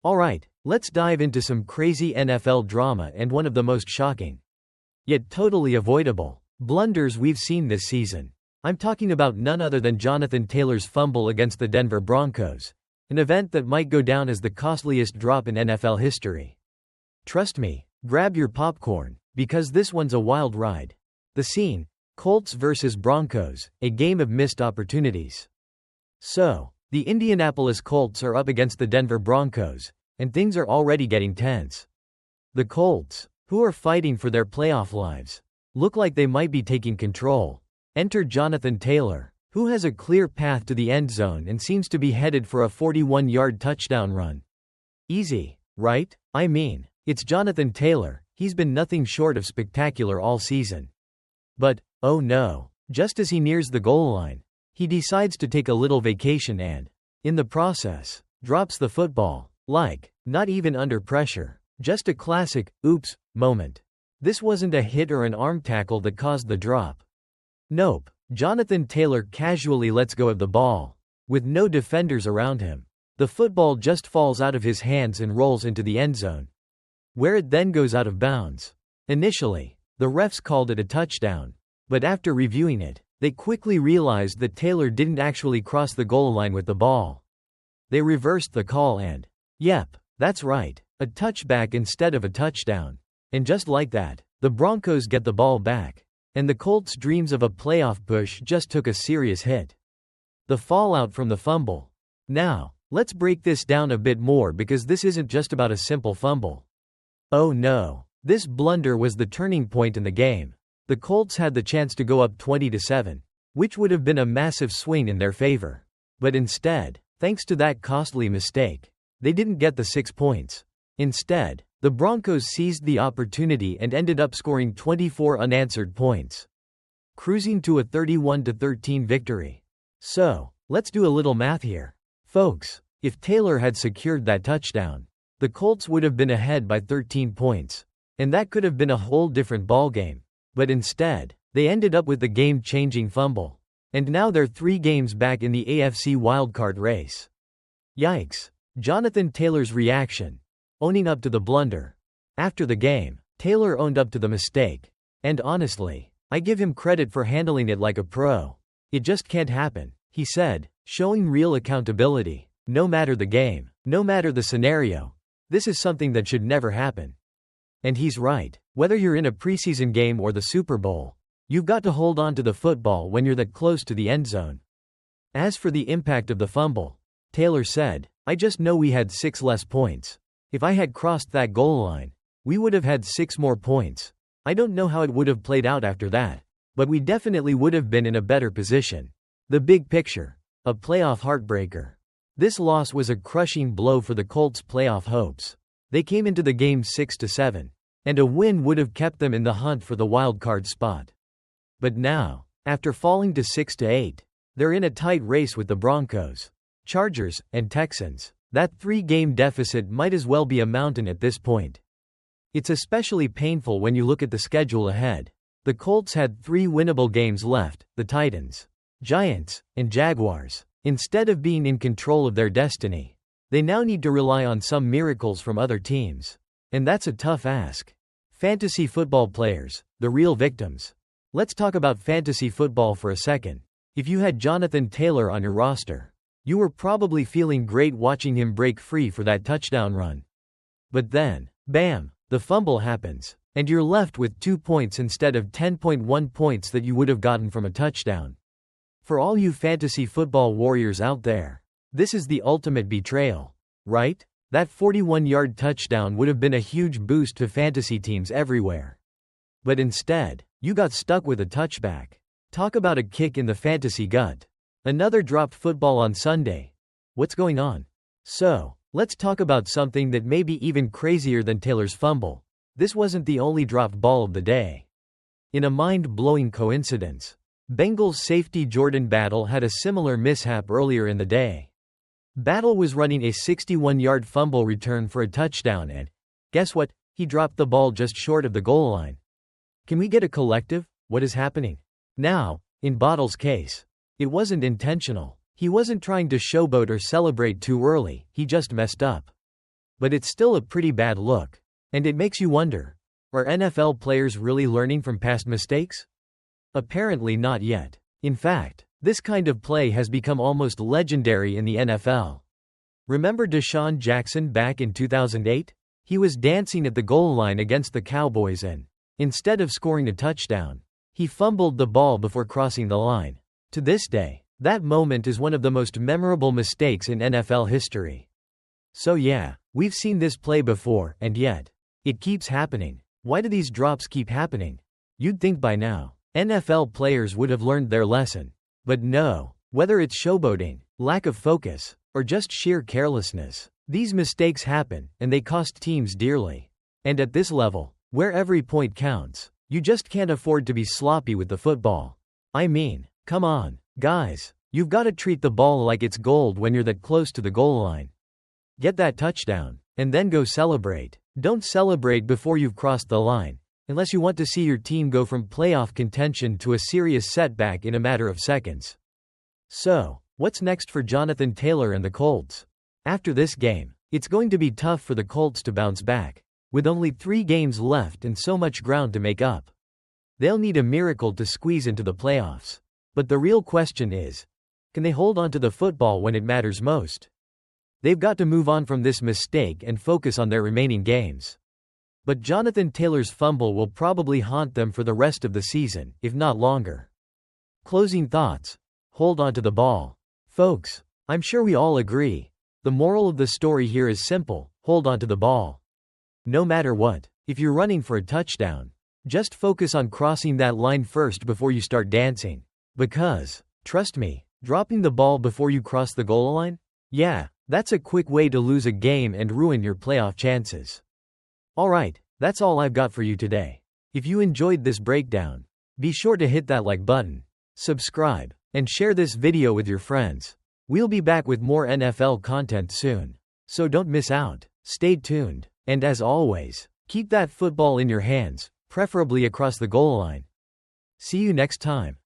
Alright, let's dive into some crazy NFL drama and one of the most shocking, yet totally avoidable, blunders we've seen this season. I'm talking about none other than Jonathan Taylor's fumble against the Denver Broncos, an event that might go down as the costliest drop in NFL history. Trust me, grab your popcorn, because this one's a wild ride. The scene: Colts vs. Broncos, a game of missed opportunities. So, the Indianapolis Colts are up against the Denver Broncos, and things are already getting tense. The Colts, who are fighting for their playoff lives, look like they might be taking control. Enter Jonathan Taylor, who has a clear path to the end zone and seems to be headed for a 41-yard touchdown run. Easy, right? I mean, it's Jonathan Taylor, he's been nothing short of spectacular all season. But, oh no, just as he nears the goal line, he decides to take a little vacation and, in the process, drops the football, not even under pressure. Just a classic, oops, moment. This wasn't a hit or an arm tackle that caused the drop. Nope, Jonathan Taylor casually lets go of the ball. With no defenders around him, the football just falls out of his hands and rolls into the end zone, where it then goes out of bounds. Initially, the refs called it a touchdown, but after reviewing it, they quickly realized that Taylor didn't actually cross the goal line with the ball. They reversed the call and, yep, that's right, a touchback instead of a touchdown. And just like that, the Broncos get the ball back, and the Colts' dreams of a playoff push just took a serious hit. The fallout from the fumble. Now, let's break this down a bit more because this isn't just about a simple fumble. Oh no, this blunder was the turning point in the game. The Colts had the chance to go up 20-7, which would have been a massive swing in their favor. But instead, thanks to that costly mistake, they didn't get the 6 points. Instead, the Broncos seized the opportunity and ended up scoring 24 unanswered points, cruising to a 31-13 victory. So, let's do a little math here. Folks, if Taylor had secured that touchdown, the Colts would have been ahead by 13 points, and that could have been a whole different ballgame. But instead, they ended up with the game-changing fumble. And now they're 3 games back in the AFC wildcard race. Yikes. Jonathan Taylor's reaction: owning up to the blunder. After the game, Taylor owned up to the mistake. And honestly, I give him credit for handling it like a pro. It just can't happen, he said, showing real accountability. No matter the game, no matter the scenario, this is something that should never happen. And he's right. Whether you're in a preseason game or the Super Bowl, you've got to hold on to the football when you're that close to the end zone. As for the impact of the fumble, Taylor said, "I just know we had 6 less points. If I had crossed that goal line, we would have had 6 more points. I don't know how it would have played out after that, but we definitely would have been in a better position." The big picture: a playoff heartbreaker. This loss was a crushing blow for the Colts' playoff hopes. They came into the game 6-7, and a win would have kept them in the hunt for the wild card spot. But now, after falling to 6-8, they're in a tight race with the Broncos, Chargers, and Texans. That 3-game deficit might as well be a mountain at this point. It's especially painful when you look at the schedule ahead. The Colts had 3 winnable games left: the Titans, Giants, and Jaguars. Instead of being in control of their destiny, they now need to rely on some miracles from other teams. And that's a tough ask. Fantasy football players, the real victims. Let's talk about fantasy football for a second. If you had Jonathan Taylor on your roster, you were probably feeling great watching him break free for that touchdown run. But then, bam, the fumble happens, and you're left with 2 points instead of 10.1 points that you would have gotten from a touchdown. For all you fantasy football warriors out there, this is the ultimate betrayal, right? That 41-yard touchdown would have been a huge boost to fantasy teams everywhere. But instead, you got stuck with a touchback. Talk about a kick in the fantasy gut. Another dropped football on Sunday. What's going on? So, let's talk about something that may be even crazier than Taylor's fumble. This wasn't the only dropped ball of the day. In a mind-blowing coincidence, Bengals safety Jordan Battle had a similar mishap earlier in the day. Battle was running a 61-yard fumble return for a touchdown and, guess what, he dropped the ball just short of the goal line. Can we get a collective? What is happening? Now, in Battle's case, it wasn't intentional. He wasn't trying to showboat or celebrate too early, he just messed up. But it's still a pretty bad look. And it makes you wonder, are NFL players really learning from past mistakes? Apparently not yet. In fact, this kind of play has become almost legendary in the NFL. Remember Deshaun Jackson back in 2008? He was dancing at the goal line against the Cowboys and, instead of scoring a touchdown, he fumbled the ball before crossing the line. To this day, that moment is one of the most memorable mistakes in NFL history. So yeah, we've seen this play before, and yet, it keeps happening. Why do these drops keep happening? You'd think by now, NFL players would have learned their lesson. But no, whether it's showboating, lack of focus, or just sheer carelessness, these mistakes happen, and they cost teams dearly. And at this level, where every point counts, you just can't afford to be sloppy with the football. I mean, come on, guys, you've got to treat the ball like it's gold when you're that close to the goal line. Get that touchdown, and then go celebrate. Don't celebrate before you've crossed the line, unless you want to see your team go from playoff contention to a serious setback in a matter of seconds. So, what's next for Jonathan Taylor and the Colts? After this game, it's going to be tough for the Colts to bounce back, with only 3 games left and so much ground to make up. They'll need a miracle to squeeze into the playoffs. But the real question is, can they hold on to the football when it matters most? They've got to move on from this mistake and focus on their remaining games. But Jonathan Taylor's fumble will probably haunt them for the rest of the season, if not longer. Closing thoughts. Hold on to the ball. Folks, I'm sure we all agree. The moral of the story here is simple: hold on to the ball. No matter what, if you're running for a touchdown, just focus on crossing that line first before you start dancing. Because, trust me, dropping the ball before you cross the goal line? Yeah, that's a quick way to lose a game and ruin your playoff chances. Alright, that's all I've got for you today. If you enjoyed this breakdown, be sure to hit that like button, subscribe, and share this video with your friends. We'll be back with more NFL content soon. So don't miss out, stay tuned, and as always, keep that football in your hands, preferably across the goal line. See you next time.